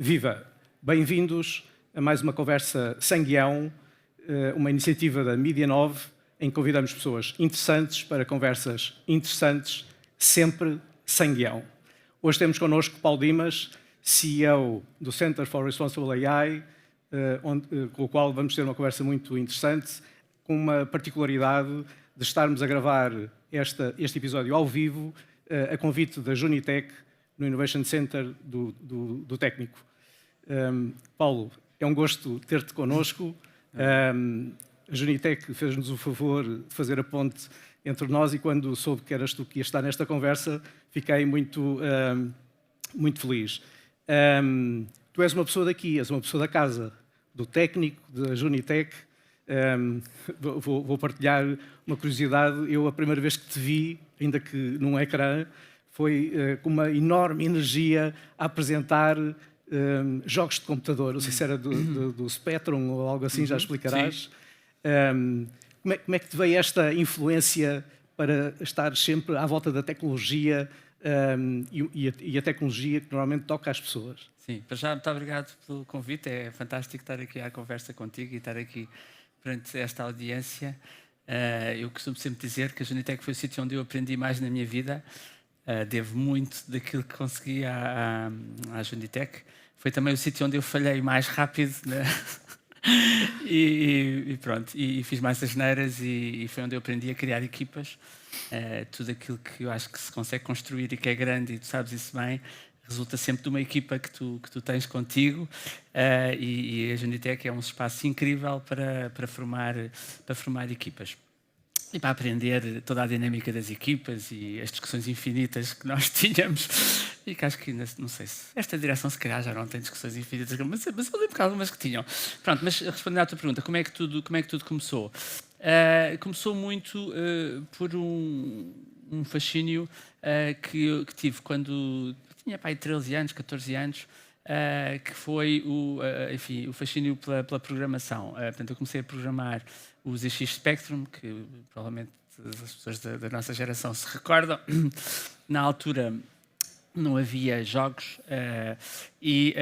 Viva! Bem-vindos a mais uma conversa sem guião, uma iniciativa da Mídia 9, em que convidamos pessoas interessantes para conversas interessantes, sempre sem guião. Hoje temos connosco Paulo Dimas, CEO do Center for Responsible AI, com o qual vamos ter uma conversa muito interessante, com uma particularidade de estarmos a gravar este episódio ao vivo, a convite da Junitec, no Innovation Center do Técnico. Paulo, é um gosto ter-te connosco. A Junitec fez-nos o favor de fazer a ponte entre nós e quando soube que eras tu que ias estar nesta conversa, fiquei muito feliz. Tu és uma pessoa daqui, és uma pessoa da casa, do Técnico, da Junitec. Vou partilhar uma curiosidade. Eu, a primeira vez que te vi, ainda que num ecrã, foi com uma enorme energia a apresentar jogos de computador. Não sei se era do Spectrum ou algo assim, já explicarás. Como é que te veio esta influência para estar sempre à volta da tecnologia e a tecnologia que normalmente toca às pessoas? Sim, para já, muito obrigado pelo convite. É fantástico estar aqui à conversa contigo e estar aqui perante esta audiência. Eu costumo sempre dizer que a Junitec foi o sítio onde eu aprendi mais na minha vida. Devo muito daquilo que consegui à Junitec. Foi também o sítio onde eu falhei mais rápido, né? e pronto, e fiz mais asneiras e foi onde eu aprendi a criar equipas. Tudo aquilo que eu acho que se consegue construir e que é grande, e tu sabes isso bem, resulta sempre de uma equipa que tu tens contigo, e a Junitec é um espaço incrível para formar equipas. E para aprender toda a dinâmica das equipas e as discussões infinitas que nós tínhamos, e que acho que, não sei se esta direção se calhar já não tem discussões infinitas, mas eu lembro de algumas que tinham. Pronto, mas respondendo à tua pergunta, como é que tudo começou? Começou muito por um fascínio que tive quando tinha pai 13 anos, 14 anos, que foi o fascínio pela programação. Portanto, eu comecei a programar o ZX Spectrum, que provavelmente as pessoas da nossa geração se recordam. Na altura não havia jogos e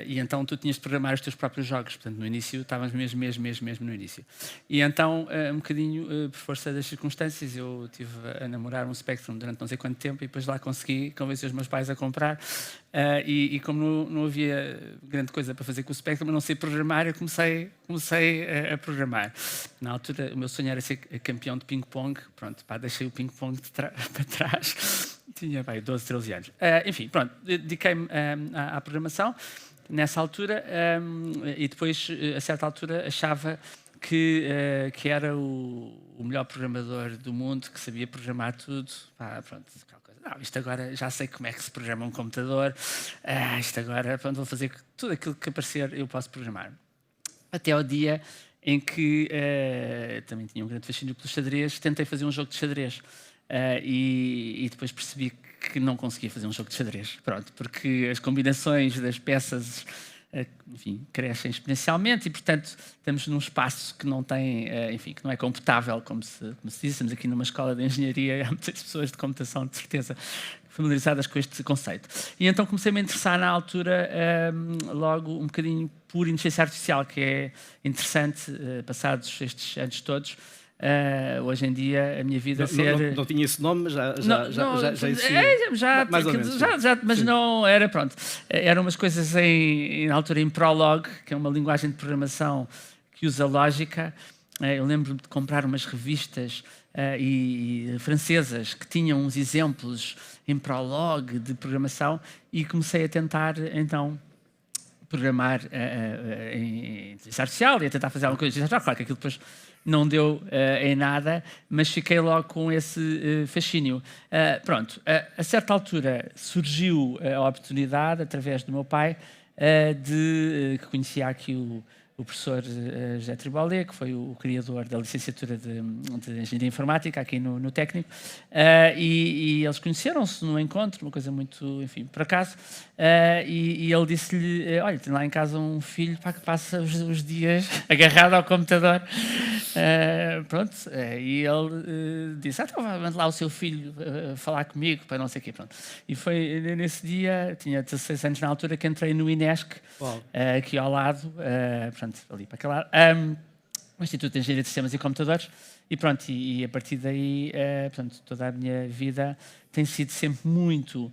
então tu tinhas de programar os teus próprios jogos. Portanto, no início estávamos mesmo no início. E então, um bocadinho por força das circunstâncias, eu estive a namorar um Spectrum durante não sei quanto tempo e depois lá consegui convencer os meus pais a comprar. E como não havia grande coisa para fazer com o Spectrum, eu não sei programar, eu comecei a programar. Na altura, o meu sonho era ser campeão de ping-pong. Pronto, deixei o ping-pong para trás. Tinha 12, 13 anos. Enfim, pronto, dediquei-me à programação nessa altura e depois, a certa altura, achava que era o melhor programador do mundo, que sabia programar tudo. Pronto, não, isto agora já sei como é que se programa um computador, isto agora, pronto, vou fazer tudo aquilo que aparecer, eu posso programar. Até ao dia em que também tinha um grande fascínio pelo xadrez, tentei fazer um jogo de xadrez. E depois percebi que não conseguia fazer um jogo de xadrez, pronto, porque as combinações das peças, enfim, crescem exponencialmente e, portanto, estamos num espaço que não tem, enfim, que não é computável, como se diz. Estamos aqui numa escola de engenharia, há muitas pessoas de computação, de certeza, familiarizadas com este conceito. E então comecei-me a interessar na altura, logo, um bocadinho por inteligência artificial, que é interessante, passados estes anos todos. Hoje em dia a minha vida não tinha esse nome, mas já existia. Mas sim. Não era, pronto. Eram umas coisas na altura em Prolog, que é uma linguagem de programação que usa lógica. Eu lembro-me de comprar umas revistas francesas que tinham uns exemplos em Prolog de programação e comecei a tentar então programar em inteligência artificial e a tentar fazer alguma coisa de inteligência artificial. Claro que aquilo depois não deu em nada, mas fiquei logo com esse fascínio. Pronto, a certa altura surgiu a oportunidade, através do meu pai, que conhecia aqui o professor José Tribalé, que foi o criador da licenciatura de Engenharia Informática aqui no Técnico, e eles conheceram-se num encontro, uma coisa muito, enfim, por acaso, e ele disse-lhe, olha, tem lá em casa um filho que passa os dias agarrado ao computador. Pronto, e ele disse, então mande lá o seu filho falar comigo, para não sei o quê, pronto. E foi nesse dia, tinha 16 anos na altura, que entrei no INESC, aqui ao lado, portanto, ali para aquele lado, o Instituto de Engenharia de Sistemas e Computadores, e pronto, e a partir daí, portanto, toda a minha vida tem sido sempre muito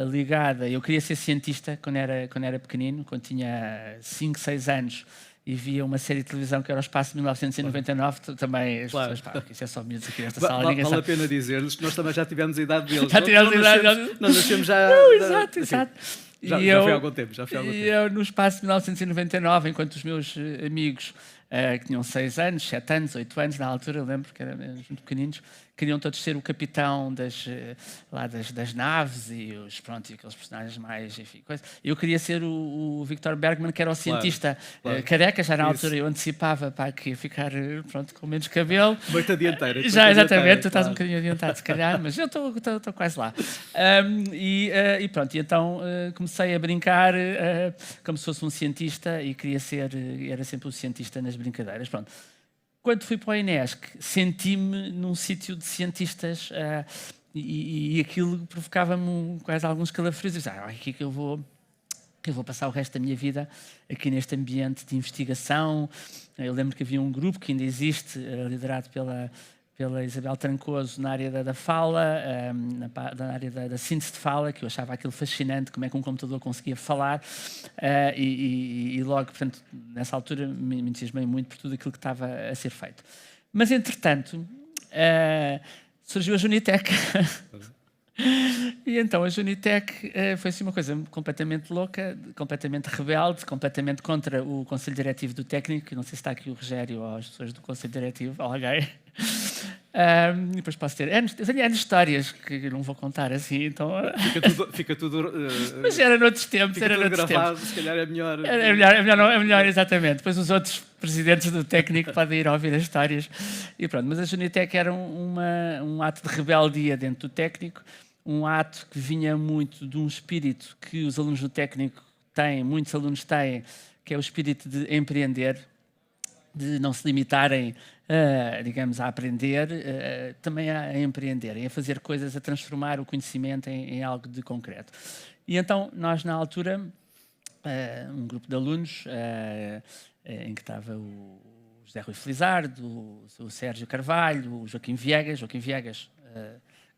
ligada. Eu queria ser cientista quando era pequenino, quando tinha 5, 6 anos, e via uma série de televisão que era o Espaço de 1999, também as pessoas, pá, isso é só miúdos aqui nesta sala. Vale a pena dizer-lhes que nós também já tivemos a idade deles. Já tivemos a idade deles. Nós nascemos já... Não, exato, exato. Já foi há algum tempo, E eu, no Espaço de 1999, enquanto os meus amigos, que tinham 6 anos, 7 anos, 8 anos, na altura, eu lembro que eram muito pequeninos, queriam todos ser o capitão das naves e aqueles personagens mais, enfim, coisa. Eu queria ser o Victor Bergman, que era o cientista careca, já na altura eu antecipava para que ia ficar com menos cabelo. Muito adianteira. Já, exatamente, tu estás um bocadinho adiantado, se calhar, mas eu estou quase lá. E pronto, e então comecei a brincar como se fosse um cientista e queria ser, era sempre o cientista nas brincadeiras, pronto. Quando fui para o INESC, senti-me num sítio de cientistas e aquilo provocava-me quase alguns calafrios. Eu disse, aqui que eu vou passar o resto da minha vida aqui neste ambiente de investigação. Eu lembro que havia um grupo que ainda existe, liderado pela Isabel Trancoso, na área da fala, na área da síntese de fala, que eu achava aquilo fascinante, como é que um computador conseguia falar, e logo, portanto, nessa altura me entusiasmei muito por tudo aquilo que estava a ser feito. Mas, entretanto, surgiu a Junitec. E então a Junitec foi assim uma coisa completamente louca, completamente rebelde, completamente contra o Conselho Diretivo do Técnico. Não sei se está aqui o Rogério ou as pessoas do Conselho Diretivo, ou alguém. Depois posso ter N histórias que não vou contar assim, então... Fica tudo mas era noutros tempos, fica tudo gravado, se calhar é melhor... É melhor, exatamente. Depois os outros presidentes do Técnico podem ir ouvir as histórias. E pronto, mas a Junitec era um ato de rebeldia dentro do Técnico, um ato que vinha muito de um espírito que os alunos do Técnico têm, muitos alunos têm, que é o espírito de empreender, de não se limitarem, digamos, a aprender, também a empreenderem, a fazer coisas, a transformar o conhecimento em algo de concreto. E então, nós, na altura, um grupo de alunos, em que estava o José Rui Felizardo, o Sérgio Carvalho, o Joaquim Viegas. Joaquim Viegas,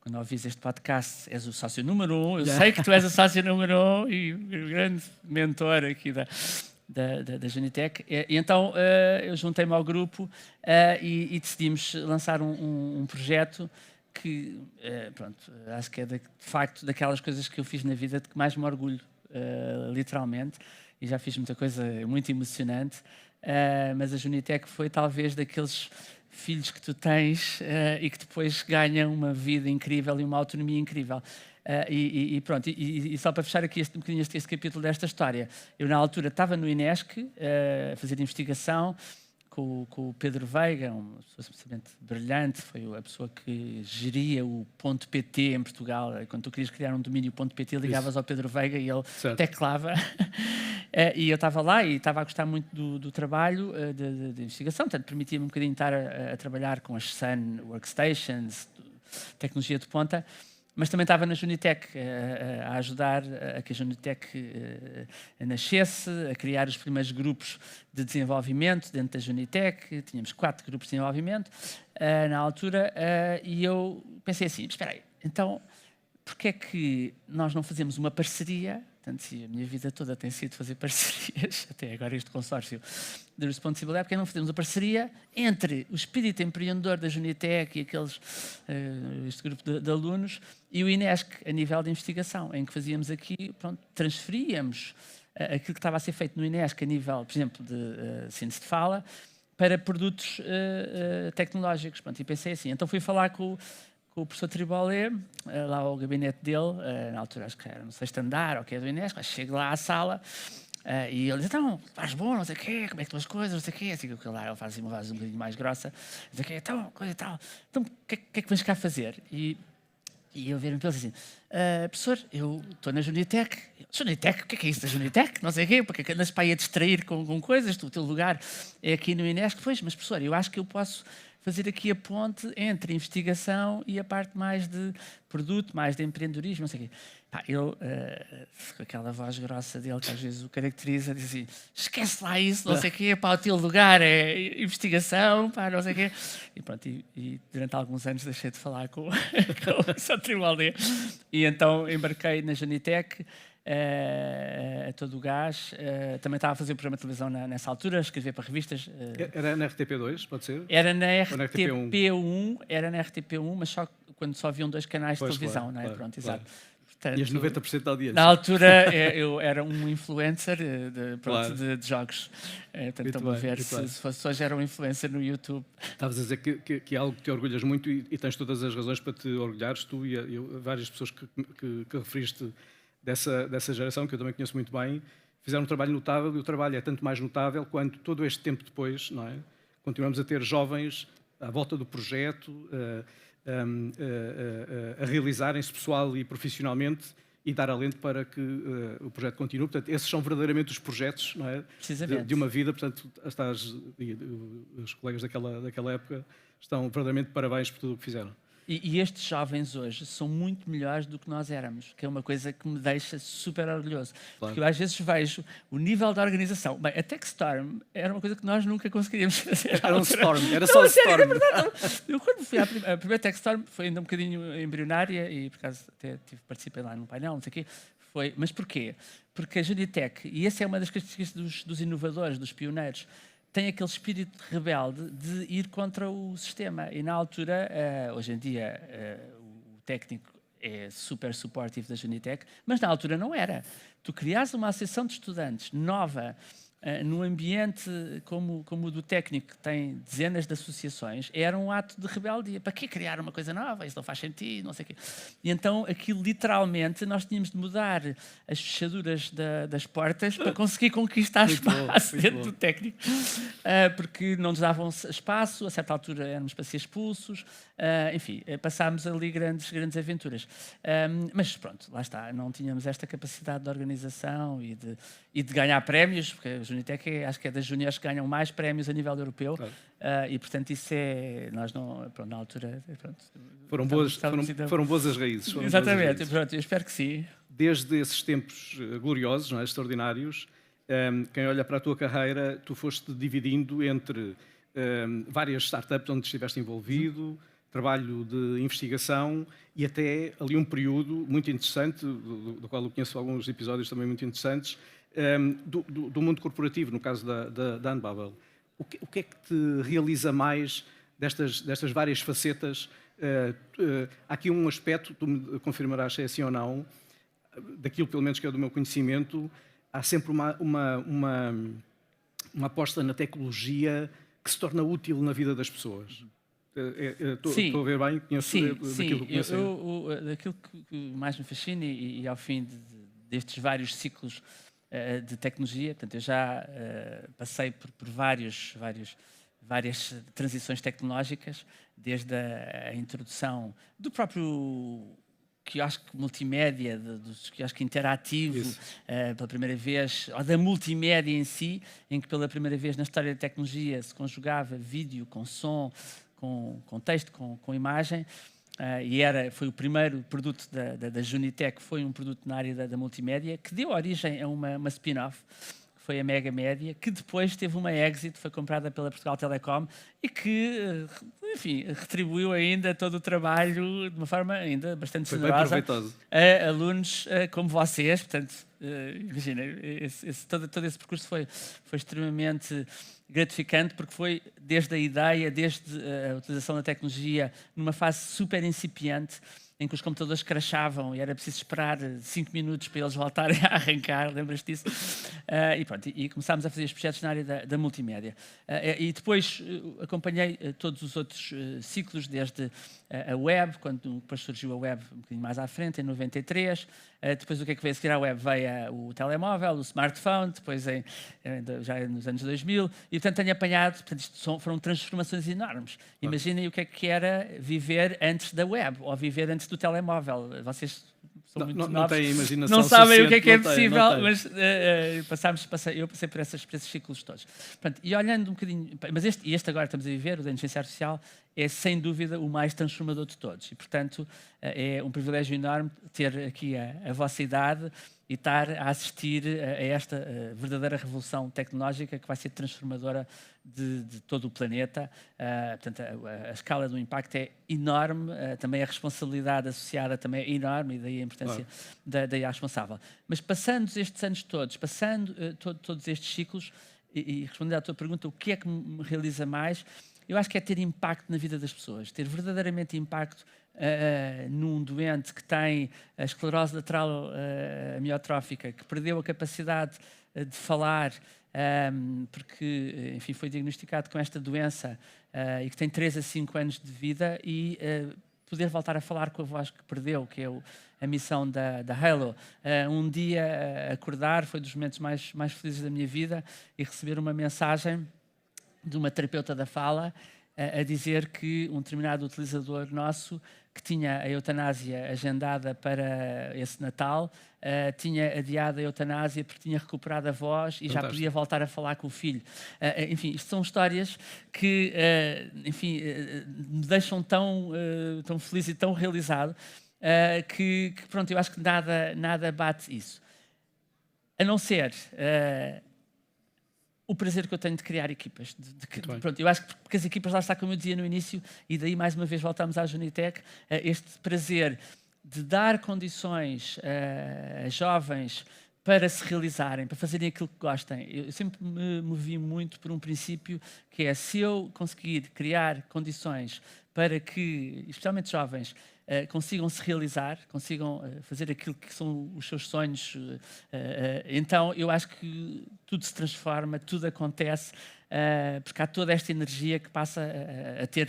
quando ouvis este podcast, és o sócio número 1. Eu sei que tu és o sócio número 1 e o grande mentor aqui da Junitec. E então eu juntei-me ao grupo e decidimos lançar um projeto que, pronto, acho que é de facto daquelas coisas que eu fiz na vida de que mais me orgulho, literalmente, e já fiz muita coisa muito emocionante, mas a Junitec foi talvez daqueles filhos que tu tens e que depois ganham uma vida incrível e uma autonomia incrível. E pronto, e só para fechar aqui um bocadinho este capítulo desta história, eu na altura estava no INESC a fazer investigação com o Pedro Veiga, uma pessoa absolutamente brilhante, foi a pessoa que geria o .pt em Portugal. Quando tu querias criar um domínio .pt, ligavas ao Pedro Veiga e ele teclava. E eu estava lá e estava a gostar muito do trabalho de investigação, portanto permitia-me um bocadinho estar a trabalhar com as Sun Workstations, tecnologia de ponta, mas também estava na Junitec a ajudar a que a Junitec nascesse, a criar os primeiros grupos de desenvolvimento dentro da Junitec. Tínhamos 4 grupos de desenvolvimento na altura, e eu pensei assim, espera aí, então porquê é que nós não fazemos uma parceria? Portanto, a minha vida toda tem sido fazer parcerias, até agora este consórcio de responsabilidade, porque não fazemos a parceria entre o espírito empreendedor da Junitec e este grupo de alunos e o INESC, a nível de investigação, em que fazíamos aqui, pronto, transferíamos aquilo que estava a ser feito no INESC a nível, por exemplo, de síntese de fala, para produtos tecnológicos. Pronto, e pensei assim, então fui falar com o professor Tribalé, lá ao gabinete dele, na altura acho que era no 6º andar, ou que é do INESC, mas chego lá à sala E ele diz, então, faz bom, não sei o quê, como é que estão as coisas, não sei o quê. Assim, que lá ele faz assim uma voz um bocadinho mais grossa. Não sei o quê, então, coisa e tal. Então, o que é que vens cá fazer? E eu viro-me para ele assim, professor, eu estou na Junitec. Junitec? O que é isso da Junitec? Não sei o quê, porque é que andas para aí a distrair com coisas, o teu lugar é aqui no Inesc. Pois, mas professor, eu acho que eu posso fazer aqui a ponte entre a investigação e a parte mais de produto, mais de empreendedorismo, não sei o quê. Pá, ele, com aquela voz grossa dele, que às vezes o caracteriza, diz assim, esquece lá isso, não sei o quê, pá, o teu lugar é investigação, pá, não sei o quê. E pronto, e durante alguns anos deixei de falar com o São Tribunal. E então embarquei na Janitec, a todo o gás. Também estava a fazer um programa de televisão nessa altura, escrever para revistas. Era na RTP2, pode ser? Era na Ou na RTP1, era na RTP1, mas só quando só haviam 2 canais de televisão, claro, não é? claro, Pronto, claro. exato. Portanto, E as 90% da audiência. na altura eu era um influencer Claro. de jogos. Portanto, Muito estão a bem, ver muito bem. se fosse hoje era um influencer no YouTube. Estavas a dizer que é algo que te orgulhas muito e tens todas as razões para te orgulhares, tu e várias pessoas que referiste dessa geração, que eu também conheço muito bem, fizeram um trabalho notável e o trabalho é tanto mais notável quanto todo este tempo depois, não é? Continuamos a ter jovens à volta do projeto, a realizarem-se pessoal e profissionalmente e dar alento para que o projeto continue. Portanto, esses são verdadeiramente os projetos, não é? Precisamente. De uma vida. Portanto, os colegas daquela época estão verdadeiramente de parabéns por tudo o que fizeram. E estes jovens hoje são muito melhores do que nós éramos, que é uma coisa que me deixa super orgulhoso. Claro. Porque eu às vezes vejo o nível da organização. Bem, a Techstorm era uma coisa que nós nunca conseguiríamos fazer. Era um Storm, era só Não, o sério, Storm. é verdade. Eu quando fui à primeira Techstorm, foi ainda um bocadinho embrionária e por acaso até participei lá num painel, não sei o quê. Mas porquê? Porque a Junitec, e essa é uma das características dos inovadores, dos pioneiros, tem aquele espírito rebelde de ir contra o sistema. E na altura, hoje em dia, o técnico é super supportive da Junitec, mas na altura não era. Tu criaste uma associação de estudantes nova, num ambiente como o do técnico, que tem dezenas de associações, era um ato de rebeldia. Para que criar uma coisa nova? Isso não faz sentido, não sei o quê. E então, aquilo literalmente, nós tínhamos de mudar as fechaduras das portas para conseguir conquistar espaço dentro do técnico. Porque não nos davam espaço, a certa altura éramos para ser expulsos. Enfim, passámos ali grandes aventuras. Mas pronto, lá está, não tínhamos esta capacidade de organização e de ganhar prémios, porque a Junitec acho que é das juniores que ganham mais prémios a nível europeu. Claro. E portanto isso é, nós não, pronto, na altura, pronto, foram boas as raízes. Exatamente, pronto, eu espero que sim. Desde esses tempos gloriosos, não é, extraordinários, quem olha para a tua carreira, tu foste dividindo entre várias startups onde estiveste envolvido, trabalho de investigação e até ali um período muito interessante, do qual eu conheço alguns episódios também muito interessantes, do mundo corporativo, no caso da Unbubble. O que é que te realiza mais destas várias facetas? Há aqui um aspecto, tu me confirmarás se é assim ou não, daquilo pelo menos que é do meu conhecimento, há sempre uma aposta na tecnologia que se torna útil na vida das pessoas. Estou a ver bem? Conheço daquilo que conheço. Daquilo que mais me fascina e ao fim destes vários ciclos de tecnologia, portanto, eu já passei por várias transições tecnológicas, desde a introdução do próprio quiosque multimédia, do quiosque interativo, pela primeira vez, ou da multimédia em si, em que pela primeira vez na história da tecnologia se conjugava vídeo com som, com texto, com imagem, foi o primeiro produto da Junitec, foi um produto na área da multimédia, que deu origem a uma spin-off, que foi a Mega Média, que depois teve uma exit, foi comprada pela Portugal Telecom e que, enfim, retribuiu ainda todo o trabalho de uma forma ainda bastante generosa a alunos como vocês. Portanto, imagina, todo esse percurso foi extremamente gratificante, porque foi desde a ideia, desde a utilização da tecnologia numa fase super incipiente, em que os computadores crashavam e era preciso esperar 5 minutos para eles voltarem a arrancar, lembras-te disso? E pronto, e começámos a fazer os projetos na área da multimédia. E depois acompanhei todos os outros ciclos, desde a web, quando depois surgiu a web um bocadinho mais à frente, em 93. Depois o que é que veio a seguir à web? Veio o telemóvel, o smartphone, depois já nos anos 2000, e portanto tenho apanhado, portanto, isto foram transformações enormes. Imaginem o que era viver antes da web, ou viver antes do telemóvel. Vocês são muito novos, não têm imaginação não sabem o que é não possível, não tem. mas eu passei por esses ciclos todos. Portanto, e olhando um bocadinho, mas este agora estamos a viver, o da inteligência artificial, é sem dúvida o mais transformador de todos. E, portanto, é um privilégio enorme ter aqui a vossa idade e estar a assistir a esta verdadeira revolução tecnológica que vai ser transformadora de todo o planeta. Portanto, a escala do impacto é enorme, também a responsabilidade associada também é enorme, e daí a importância da IA responsável. Mas passando estes anos todos, todos estes ciclos, e respondendo à tua pergunta, o que é que me realiza mais? Eu acho que é ter impacto na vida das pessoas, ter verdadeiramente impacto num doente que tem a esclerose lateral amiotrófica, que perdeu a capacidade de falar, porque, enfim, foi diagnosticado com esta doença e que tem 3 a 5 anos de vida, e poder voltar a falar com a voz que perdeu, que é a missão da Halo. Um dia acordar foi dos momentos mais felizes da minha vida, e receber uma mensagem de uma terapeuta da fala a dizer que um determinado utilizador nosso, que tinha a eutanásia agendada para esse Natal, tinha adiado a eutanásia porque tinha recuperado a voz e já podia voltar a falar com o filho. Enfim, isto são histórias que me deixam tão feliz e tão realizado, que pronto, eu acho que nada bate isso. A não ser o prazer que eu tenho de criar equipas. Pronto, eu acho que porque as equipas, lá está, como eu dizia no início, e daí mais uma vez voltamos à Junitec, este prazer de dar condições a jovens para se realizarem, para fazerem aquilo que gostem. Eu sempre me movi muito por um princípio, que é: se eu conseguir criar condições para que, especialmente jovens, consigam se realizar, consigam fazer aquilo que são os seus sonhos, então eu acho que tudo se transforma, tudo acontece, porque há toda esta energia que passa a ter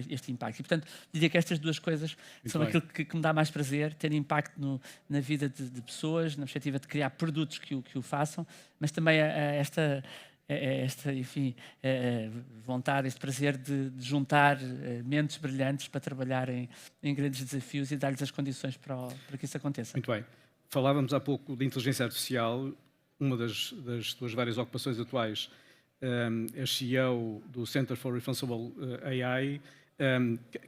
este impacto. E, portanto, diria que estas duas coisas são aquilo que me dá mais prazer: ter impacto na vida de pessoas, na perspectiva de criar produtos que o façam, mas também esta enfim, vontade, este prazer de juntar mentes brilhantes para trabalhar em grandes desafios e dar-lhes as condições para que isso aconteça. Muito bem. Falávamos há pouco de inteligência artificial. Uma das tuas várias ocupações atuais é CEO do Center for Responsible AI.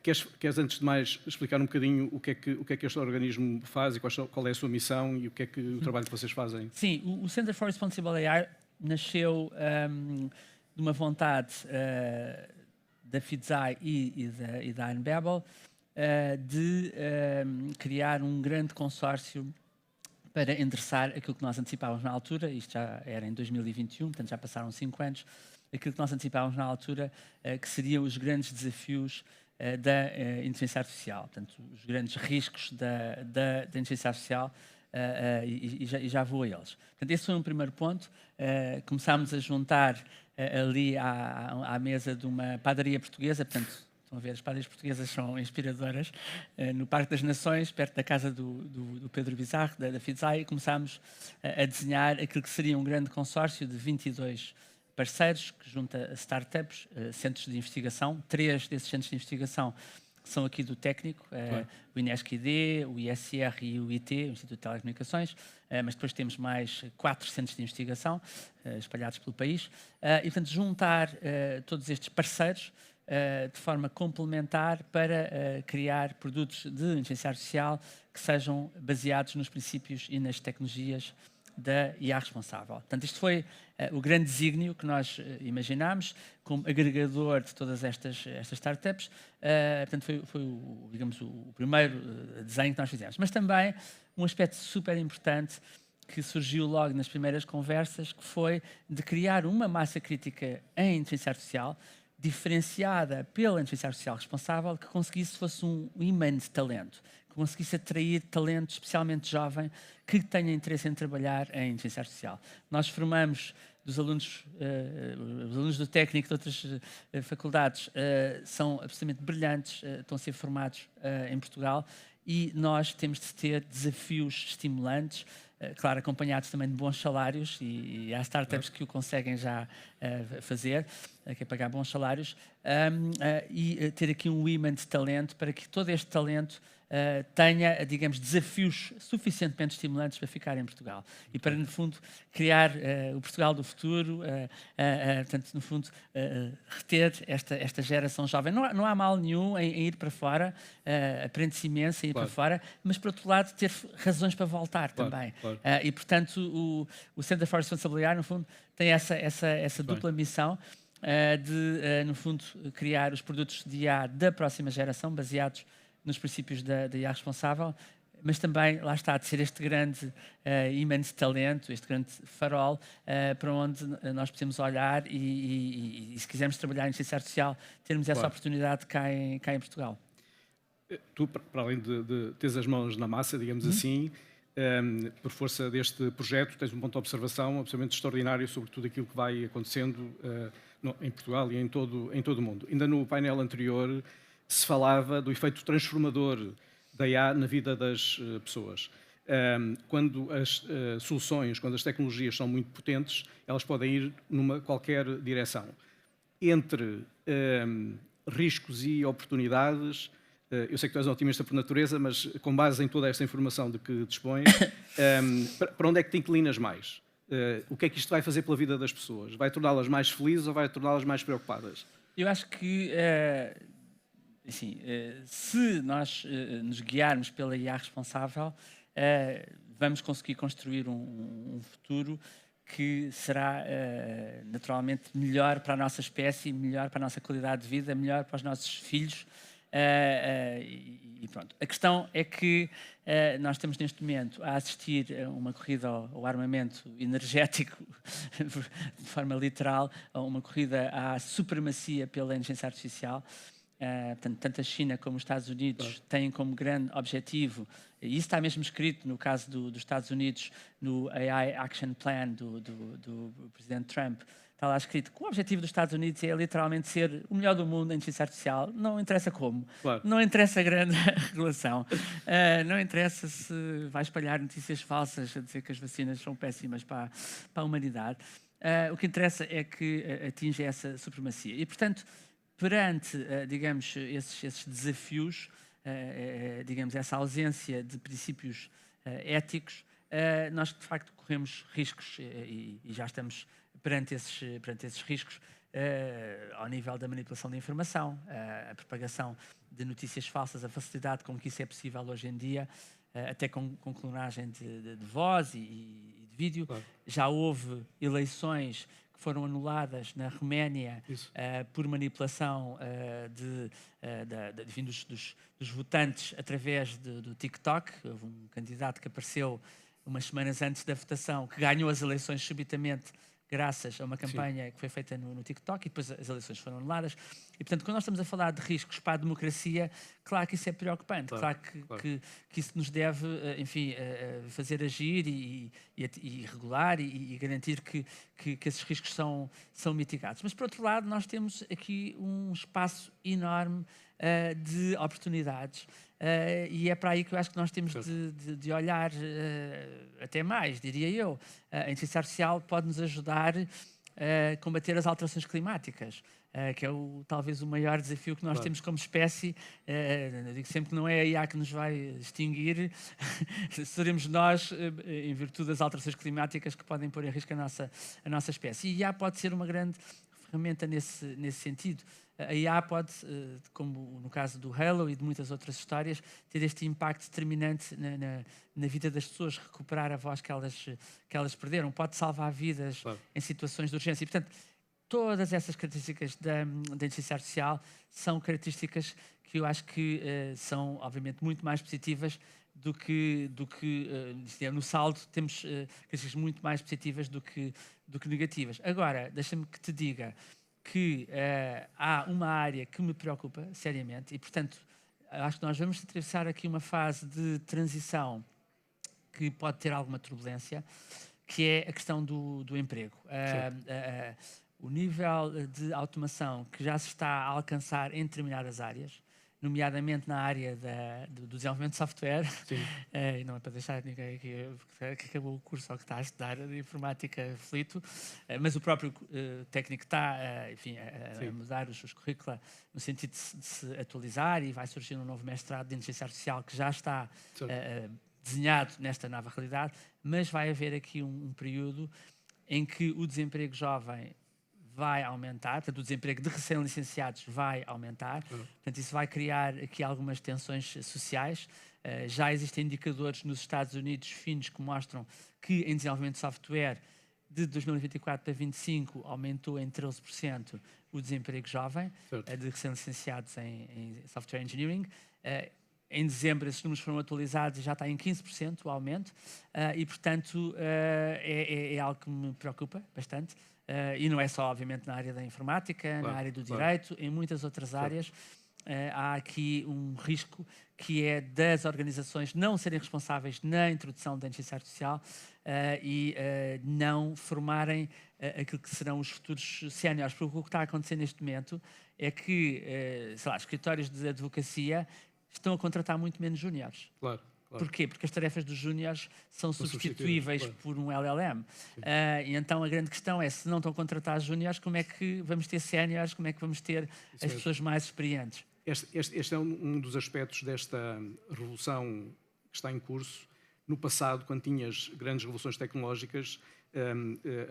Queres, antes de mais, explicar um bocadinho o que é que este organismo faz e qual é a sua missão e o que é que o trabalho que vocês fazem? Sim, o Center for Responsible AI nasceu de uma vontade da FIDSAI e da Anbabel de criar um grande consórcio para endereçar aquilo que nós antecipávamos na altura. Isto já era em 2021, portanto já passaram 5 anos. Aquilo que nós antecipávamos na altura, que seriam os grandes desafios da inteligência artificial, portanto, os grandes riscos da inteligência artificial, e já vou a eles. Portanto, esse foi um primeiro ponto. Começámos a juntar ali à mesa de uma padaria portuguesa, portanto, estão a ver, as padarias portuguesas são inspiradoras, no Parque das Nações, perto da casa do Pedro Bizarro, da FIDSAI, e começámos a desenhar aquilo que seria um grande consórcio de 22 parceiros, que junta startups, centros de investigação. 3 desses centros de investigação são aqui do técnico, o INESC-ID, o ISR e o IT, o Instituto de Telecomunicações, mas depois temos mais 4 centros de investigação espalhados pelo país. E, portanto, juntar todos estes parceiros de forma complementar para criar produtos de inteligência artificial que sejam baseados nos princípios e nas tecnologias da IA responsável. Portanto, isto foi o grande desígnio que nós imaginámos como agregador de todas estas startups. Portanto, foi digamos, o primeiro desenho que nós fizemos. Mas também um aspecto super importante que surgiu logo nas primeiras conversas, que foi de criar uma massa crítica em inteligência artificial diferenciada pela inteligência artificial responsável, que conseguisse fosse um imã de talento, que conseguisse atrair talento especialmente jovem que tenha interesse em trabalhar em inteligência artificial. Nós formamos dos alunos, os alunos do técnico de outras faculdades são absolutamente brilhantes, estão a ser formados em Portugal, e nós temos de ter desafios estimulantes, claro, acompanhados também de bons salários, e há startups que o conseguem já fazer, que é pagar bons salários, e ter aqui um imã de talento para que todo este talento tenha, digamos, desafios suficientemente estimulantes para ficar em Portugal e para, no fundo, criar o Portugal do futuro, portanto, no fundo, reter esta geração jovem. Não há mal nenhum em ir para fora, aprende-se imenso em ir para fora, mas, por outro lado, ter razões para voltar também. Claro. E, portanto, o Center for Responsible AI, no fundo, tem essa dupla missão de, no fundo, criar os produtos de IA da próxima geração, baseados nos princípios da IA responsável, mas também, lá está, de ser este grande imã de talento, este grande farol para onde nós podemos olhar e se quisermos trabalhar em ciência artificial, termos essa oportunidade cá em Portugal. Tu, para além de teres as mãos na massa, digamos assim, por força deste projeto, tens um ponto de observação absolutamente extraordinário sobre tudo aquilo que vai acontecendo em Portugal e em todo o mundo. Ainda no painel anterior se falava do efeito transformador da IA na vida das pessoas. Quando as soluções, quando as tecnologias são muito potentes, elas podem ir numa qualquer direção. Entre riscos e oportunidades, eu sei que tu és um otimista por natureza, mas com base em toda esta informação de que dispões, para onde é que te inclinas mais? O que é que isto vai fazer pela vida das pessoas? Vai torná-las mais felizes ou vai torná-las mais preocupadas? Eu acho que, assim, se nós nos guiarmos pela IA responsável, vamos conseguir construir um futuro que será naturalmente melhor para a nossa espécie, melhor para a nossa qualidade de vida, melhor para os nossos filhos. E pronto. A questão é que nós estamos neste momento a assistir a uma corrida ao armamento energético, de forma literal, a uma corrida à supremacia pela inteligência artificial. Portanto, tanto a China como os Estados Unidos têm como grande objetivo, e isso está mesmo escrito no caso dos Estados Unidos, no AI Action Plan do presidente Trump, está lá escrito que o objetivo dos Estados Unidos é literalmente ser o melhor do mundo em inteligência artificial. Não interessa como, não interessa a grande regulação, não interessa se vai espalhar notícias falsas a dizer que as vacinas são péssimas para a humanidade. O que interessa é que atinja essa supremacia. E, portanto, perante, digamos, esses desafios, digamos, essa ausência de princípios éticos, nós, de facto, corremos riscos e já estamos perante esses riscos ao nível da manipulação da informação, a propagação de notícias falsas, a facilidade com que isso é possível hoje em dia, até com clonagem de voz e de vídeo. Já houve eleições que foram anuladas na Roménia por manipulação dos votantes através do TikTok. Houve um candidato que apareceu umas semanas antes da votação, que ganhou as eleições subitamente graças a uma campanha que foi feita no TikTok, e depois as eleições foram anuladas. E, portanto, quando nós estamos a falar de riscos para a democracia, claro que isso é preocupante, claro que isso nos deve, enfim, fazer agir e regular e garantir que esses riscos são mitigados. Mas, por outro lado, nós temos aqui um espaço enorme de oportunidades, e é para aí que eu acho que nós temos de olhar até mais, diria eu. A inteligência artificial pode nos ajudar a combater as alterações climáticas, que é talvez o maior desafio que nós temos como espécie. Eu digo sempre que não é a IA que nos vai extinguir, seremos nós, em virtude das alterações climáticas, que podem pôr em risco a nossa espécie. E a IA pode ser uma grande ferramenta nesse sentido. A IA pode, como no caso do Halo e de muitas outras histórias, ter este impacto determinante na vida das pessoas, recuperar a voz que elas perderam, pode salvar vidas em situações de urgência. E, portanto, todas essas características da inteligência artificial são características que eu acho que são, obviamente, muito mais positivas do que no saldo temos características muito mais positivas do que negativas. Agora, deixa-me que te diga que há uma área que me preocupa seriamente e, portanto, acho que nós vamos atravessar aqui uma fase de transição que pode ter alguma turbulência, que é a questão do emprego. O nível de automação que já se está a alcançar em determinadas áreas, nomeadamente na área do desenvolvimento de software, e não é para deixar ninguém aqui que acabou o curso ou que está a estudar de informática aflito, mas o próprio técnico está a mudar os currícula no sentido de se atualizar, e vai surgir um novo mestrado de inteligência artificial que já está desenhado nesta nova realidade, mas vai haver aqui um período em que o desemprego jovem vai aumentar, portanto, o desemprego de recém-licenciados vai aumentar, portanto, isso vai criar aqui algumas tensões sociais. Já existem indicadores nos Estados Unidos finos que mostram que em desenvolvimento de software de 2024 para 2025 aumentou em 13% o desemprego jovem de recém-licenciados em software engineering. Em dezembro esses números foram atualizados e já está em 15% o aumento e, portanto, é algo que me preocupa bastante. E não é só, obviamente, na área da informática, na área do direito, em muitas outras áreas. Há aqui um risco que é das organizações não serem responsáveis na introdução da inteligência artificial e não formarem aquilo que serão os futuros séniores. Porque o que está a acontecer neste momento é que, sei lá, escritórios de advocacia estão a contratar muito menos júniores. Claro. Porquê? Porque as tarefas dos júniores são substituíveis por um LLM. E então a grande questão é, se não estão a contratar júniores, como é que vamos ter séniores, como é que vamos ter as pessoas mais experientes? Este é um dos aspectos desta revolução que está em curso. No passado, quando tinhas grandes revoluções tecnológicas,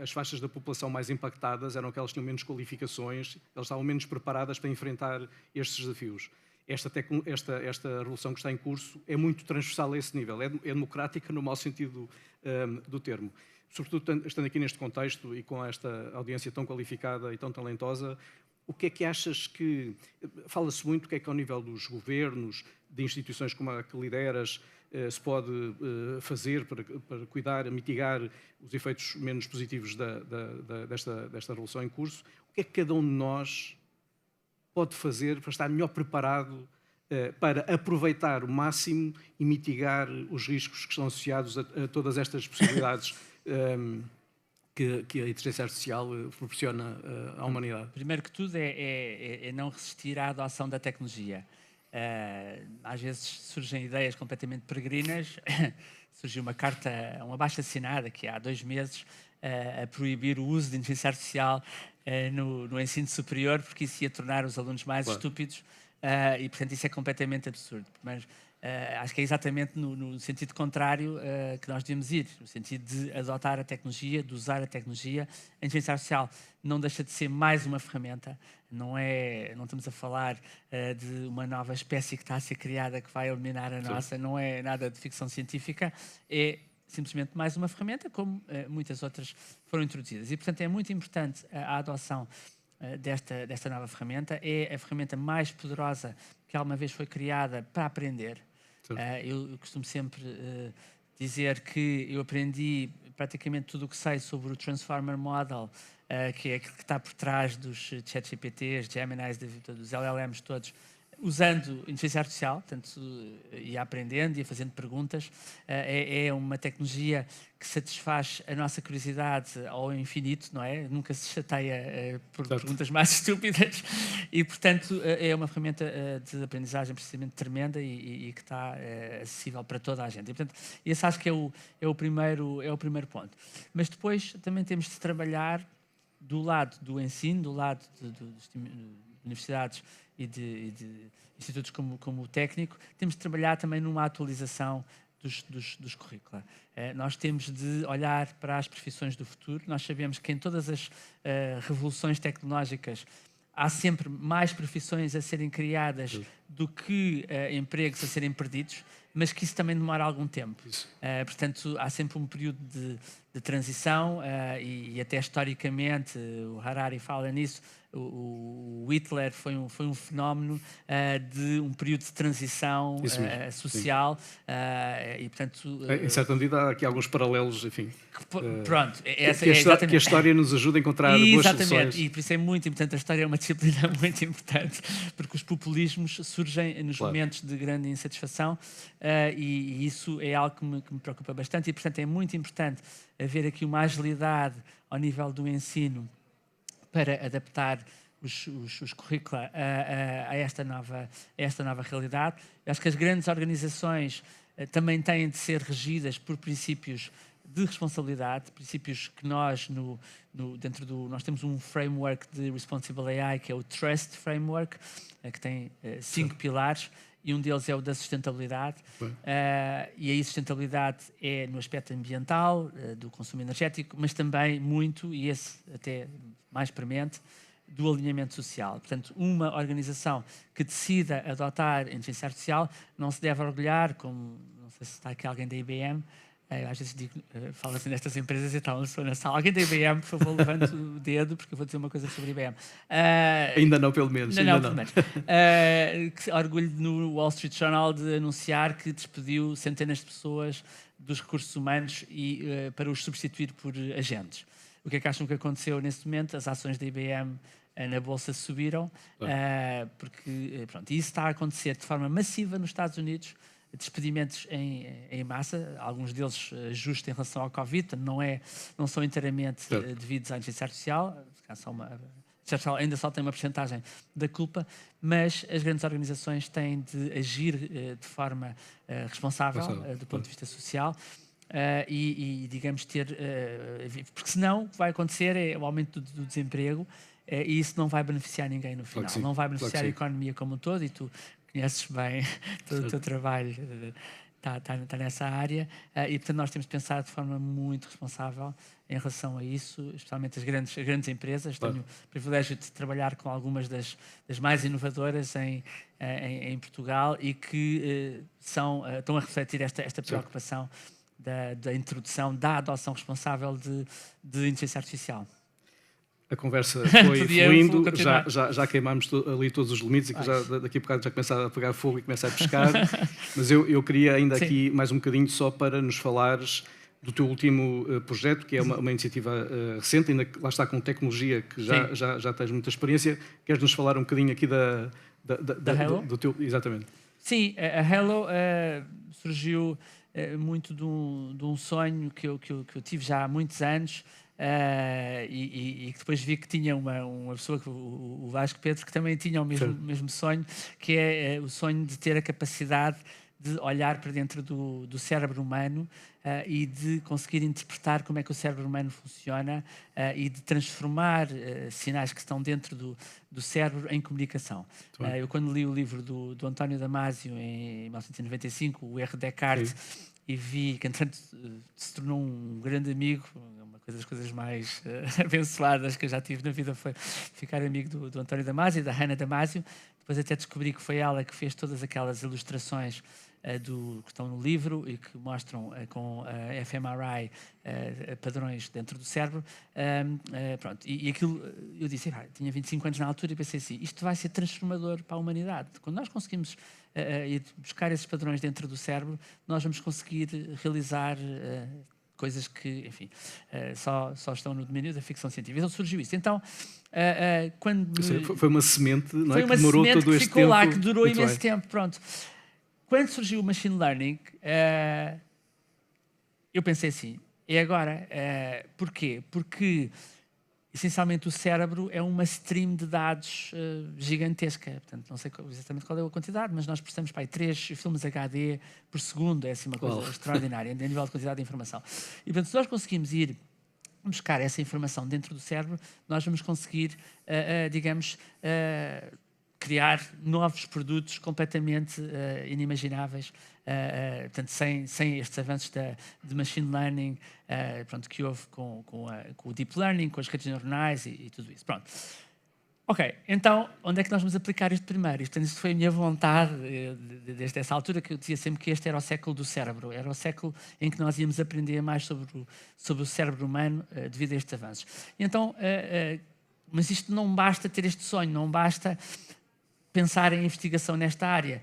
as faixas da população mais impactadas eram aquelas que tinham menos qualificações, elas estavam menos preparadas para enfrentar estes desafios. Esta revolução que está em curso é muito transversal a esse nível, é democrática no mau sentido do termo. Sobretudo estando aqui neste contexto e com esta audiência tão qualificada e tão talentosa, o que é que achas que... Fala-se muito o que é que ao nível dos governos, de instituições como a que lideras, se pode fazer para cuidar, mitigar os efeitos menos positivos desta revolução em curso. O que é que cada um de nós pode fazer para estar melhor preparado para aproveitar o máximo e mitigar os riscos que estão associados a todas estas possibilidades que a inteligência artificial proporciona à humanidade? Primeiro que tudo é não resistir à adoção da tecnologia. Às vezes surgem ideias completamente peregrinas. Surgiu uma carta, um abaixo-assinado que há 2 meses a proibir o uso de inteligência artificial no ensino superior, porque isso ia tornar os alunos mais estúpidos e, portanto, isso é completamente absurdo. Mas acho que é exatamente no sentido contrário que nós devemos ir, no sentido de adotar a tecnologia, de usar a tecnologia. A inteligência artificial não deixa de ser mais uma ferramenta, não estamos a falar de uma nova espécie que está a ser criada que vai eliminar a nossa, não é nada de ficção científica, é simplesmente mais uma ferramenta, como muitas outras foram introduzidas. E, portanto, é muito importante a adoção desta nova ferramenta. É a ferramenta mais poderosa que alguma vez foi criada para aprender. Eu costumo sempre dizer que eu aprendi praticamente tudo o que sei sobre o Transformer Model, que é aquilo que está por trás dos ChatGPTs, Geminis, dos LLMs todos, usando inteligência artificial, portanto, ia aprendendo, ia fazendo perguntas. É uma tecnologia que satisfaz a nossa curiosidade ao infinito, não é? Nunca se chateia por perguntas mais estúpidas e, portanto, é uma ferramenta de aprendizagem precisamente tremenda e que está acessível para toda a gente. E, portanto, esse acho que é o primeiro ponto. Mas depois também temos de trabalhar do lado do ensino, do lado de universidades e de institutos como o técnico, temos de trabalhar também numa atualização dos currícula. Nós temos de olhar para as profissões do futuro. Nós sabemos que em todas as revoluções tecnológicas há sempre mais profissões a serem criadas do que empregos a serem perdidos, mas que isso também demora algum tempo. Portanto, há sempre um período de de transição e até historicamente, o Harari fala nisso, o Hitler foi um fenómeno de um período de transição social e, portanto... Em certa medida, há aqui alguns paralelos, enfim. Pronto, que a história nos ajuda a encontrar boas soluções. E por isso é muito importante, a história é uma disciplina muito importante, porque os populismos surgem nos momentos de grande insatisfação e isso é algo que me preocupa bastante e, portanto, é muito importante haver aqui uma agilidade ao nível do ensino para adaptar os currícula a esta nova realidade. Eu acho que as grandes organizações também têm de ser regidas por princípios de responsabilidade, princípios que nós, nós temos um framework de Responsible AI, que é o Trust Framework, que tem 5 pilares, e um deles é o da sustentabilidade. E aí sustentabilidade é no aspecto ambiental, do consumo energético, mas também muito, e esse até mais premente, do alinhamento social. Portanto, uma organização que decida adotar a inteligência artificial não se deve orgulhar, como, não sei se está aqui alguém da IBM, às vezes falo assim nestas empresas e tal, estou na sala. Alguém da IBM, por favor, levante o dedo, porque eu vou dizer uma coisa sobre a IBM. Ainda não, pelo menos. Não, pelo menos. Que orgulho no Wall Street Journal de anunciar que despediu centenas de pessoas dos recursos humanos para os substituir por agentes. O que é que acham que aconteceu nesse momento? As ações da IBM na Bolsa subiram, porque pronto, isso está a acontecer de forma massiva nos Estados Unidos, despedimentos em massa, alguns deles justos em relação ao Covid, não são inteiramente devidos à inteligência artificial, ainda só tem uma porcentagem da culpa, mas as grandes organizações têm de agir de forma responsável do ponto de vista social digamos, porque senão o que vai acontecer é o aumento do desemprego e isso não vai beneficiar ninguém no final, não vai beneficiar a economia como um todo, e tu conheces bem todo o teu trabalho, está nessa área, e portanto nós temos de pensar de forma muito responsável em relação a isso, especialmente as grandes empresas. Tenho o privilégio de trabalhar com algumas das mais inovadoras em Portugal e que estão a refletir esta preocupação da introdução, da adoção responsável de inteligência artificial. A conversa foi fluindo, já queimámos ali todos os limites e que daqui a bocado já começa a pegar fogo e começa a pescar, mas eu queria ainda aqui mais um bocadinho só para nos falares do teu último projeto, que é uma iniciativa recente, ainda lá está com tecnologia que já tens muita experiência. Queres nos falar um bocadinho aqui da Hello? do teu... Exatamente. Sim, a Hello surgiu muito de um sonho que eu tive já há muitos anos, e que depois vi que tinha uma pessoa, o Vasco Pedro, que também tinha o mesmo sonho, que é o sonho de ter a capacidade de olhar para dentro do cérebro humano e de conseguir interpretar como é que o cérebro humano funciona e de transformar sinais que estão dentro do cérebro em comunicação. Eu, quando li o livro do António Damasio, em 1995, O Erro de Descartes, e vi que, entretanto, se tornou um grande amigo. Uma das coisas mais abençoadas que eu já tive na vida foi ficar amigo do António Damasio e da Hannah Damasio. Depois até descobri que foi ela que fez todas aquelas ilustrações que estão no livro e que mostram com a fMRI padrões dentro do cérebro. Pronto. E aquilo, eu disse, tinha 25 anos na altura e pensei assim, isto vai ser transformador para a humanidade. Quando nós conseguimos ir buscar esses padrões dentro do cérebro, nós vamos conseguir realizar coisas que, enfim, só estão no domínio da ficção científica. Então surgiu isso. Então, quando... Foi uma semente, não é? Foi uma que demorou semente todo que este ficou tempo. lá, que durou imenso tempo. Pronto. Quando surgiu o machine learning, eu pensei assim, é agora. Porquê? Porque, essencialmente, o cérebro é uma stream de dados gigantesca. Portanto, não sei exatamente qual é a quantidade, mas nós processamos 3 filmes HD por segundo. É assim uma coisa extraordinária, a nível de quantidade de informação. E, portanto, se nós conseguimos ir buscar essa informação dentro do cérebro, nós vamos conseguir, digamos, criar novos produtos completamente inimagináveis, portanto, sem estes avanços de machine learning, pronto, que houve com o deep learning, com as redes neuronais e tudo isso. Pronto. Ok, então onde é que nós vamos aplicar isto primeiro? Isto foi a minha vontade desde essa altura, que eu dizia sempre que este era o século do cérebro, era o século em que nós íamos aprender mais sobre o cérebro humano devido a estes avanços. E então, mas isto não basta ter este sonho, não basta pensar em investigação nesta área.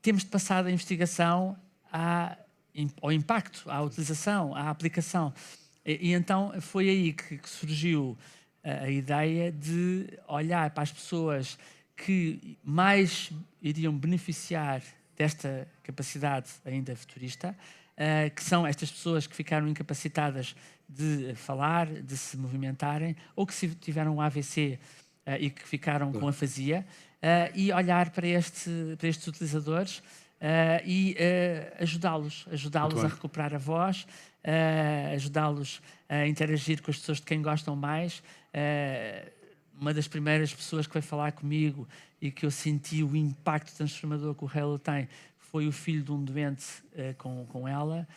Temos de passar da investigação ao impacto, à utilização, à aplicação. E então foi aí que surgiu a ideia de olhar para as pessoas que mais iriam beneficiar desta capacidade ainda futurista, que são estas pessoas que ficaram incapacitadas de falar, de se movimentarem, ou que tiveram um AVC e que ficaram com afasia, e olhar para estes utilizadores e ajudá-los a recuperar a voz, ajudá-los a interagir com as pessoas de quem gostam mais. Uma das primeiras pessoas que veio falar comigo e que eu senti o impacto transformador que o Halo tem foi o filho de um doente com ela,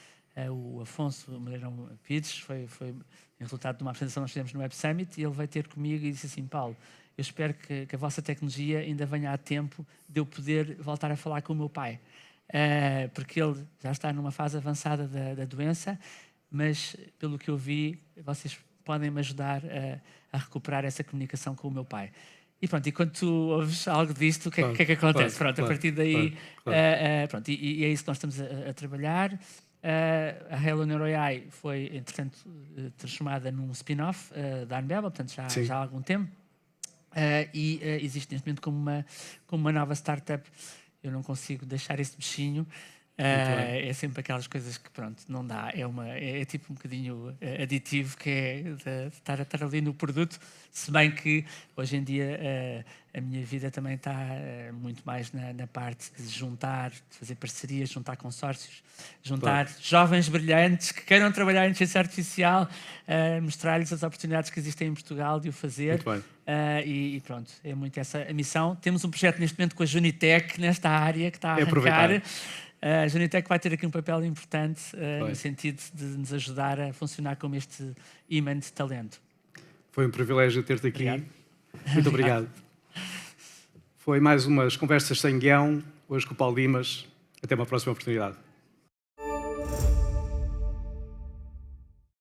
o Afonso Moreirão Pires. Foi em resultado de uma apresentação que nós fizemos no Web Summit, e ele veio ter comigo e disse assim: Paulo, eu espero que a vossa tecnologia ainda venha a tempo de eu poder voltar a falar com o meu pai, porque ele já está numa fase avançada da doença, mas pelo que eu vi, vocês podem me ajudar a recuperar essa comunicação com o meu pai. E pronto, e quando tu ouves algo disto, o que é que acontece? Pronto, a partir daí, pronto, e é isso que nós estamos a trabalhar. A Halo NeuroAI foi, entretanto, transformada num spin-off da Anbeba, portanto já há algum tempo, e existe neste momento como uma nova startup. Eu não consigo deixar esse bichinho. É sempre aquelas coisas que, pronto, não dá. É tipo um bocadinho aditivo, que é de estar ali no produto, se bem que hoje em dia a minha vida também está muito mais na parte de juntar, de fazer parcerias, juntar consórcios, juntar jovens brilhantes que queiram trabalhar em inteligência artificial, mostrar-lhes as oportunidades que existem em Portugal de o fazer. Muito bem. E pronto, é muito essa a missão. Temos um projeto neste momento com a Junitec nesta área que está a arrancar. Aproveitar. A Junitec vai ter aqui um papel importante no sentido de nos ajudar a funcionar como este imã de talento. Foi um privilégio ter-te aqui. Obrigado. Muito obrigado. Foi mais umas conversas sem guião, hoje com o Paulo Dimas. Até uma próxima oportunidade.